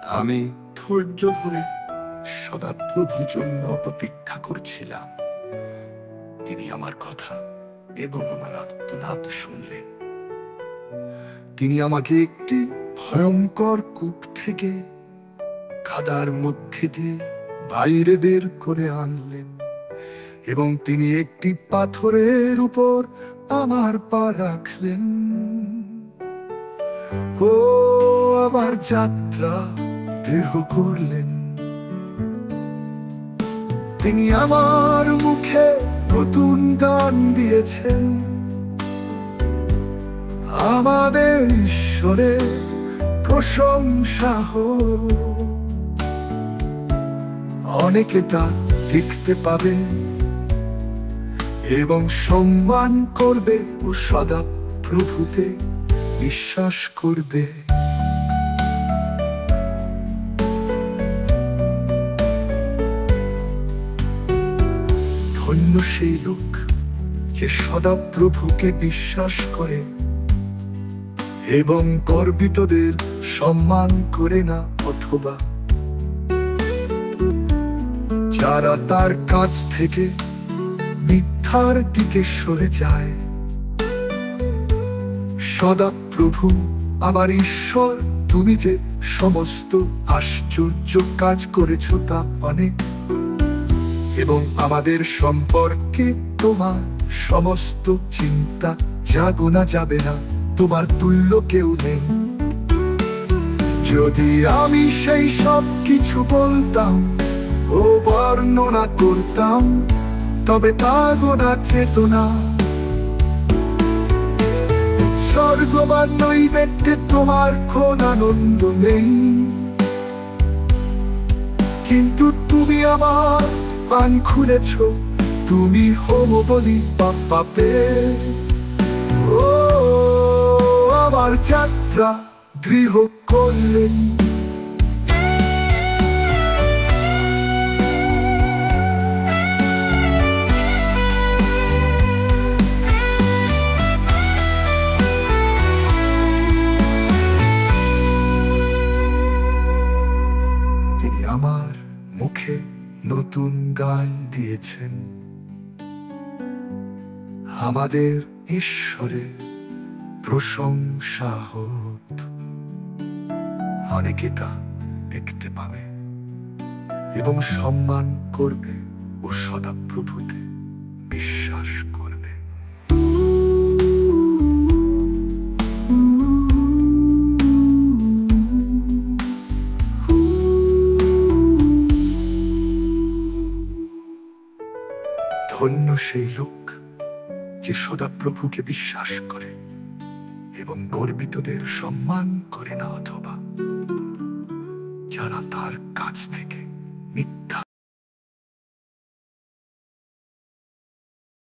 আমি ধৈর্য ধরে সদাপ্রভুর জন্য অপেক্ষা করছিলাম। তিনি আমার কথা এবং আমার আর্তনাদ শুনলেন। তিনি আমাকে একটি ভয়ঙ্কর কূপ থেকে কাদার মধ্যে দিয়ে বাইরে বের করে আনলেন এবং তিনি একটি পাথরের উপর আমার পা রাখলেন। ও আমার যাত্রা দৃঢ় করলেন। তিনি আমার মুখে নতুন গান দিয়েছেন। আমাদের ঈশ্বরের প্রশংসা হোক। অনেকে তা দেখতে পাবে এবং সম্মান করবে ও সদা প্রভুতে বিশ্বাস করবে। ধন্য সেই লোক যে সদা প্রভুকে বিশ্বাস করে এবং গর্বিতদের সম্মান করে না, অথবা যারা তার কাছ থেকে মিথ্যার দিকে সরে যায়। সদা প্রভু আমার ঈশ্বর, তুমি যে সমস্ত আশ্চর্য কাজ করেছ তা অনেক, এবং আমাদের সম্পর্কে তোমার সমস্ত চিন্তা যা গোনা যাবে না, তোমার তুল্য কেউ নেই। যদি আমি সেই সব কিছু বলতাম ও বর্ণনা করতাম, তবে তা গোনা চেতনা। স্বর্গবান নৈবেদ্যে তোমার কোন আনন্দ নেই, কিন্তু তুমি আমার পান খুলেছ। তুমি হোম বলি পাপে। ও আমার যাত্রা দৃঢ় করলেন। তিনি আমার মুখে নতুন গান দিয়েছেন। আমাদের ঈশ্বরের প্রশংসা হোক। অনেকে তা দেখতে পাবে এবং সম্মান করবে ও সদা প্রভুতে বিশ্বাস করবে। ধন্য সেই লোক যে সদা প্রভুকে বিশ্বাস করে এবং গর্বিতদের সম্মান করে না, অথবা যারা তার কাছ থেকে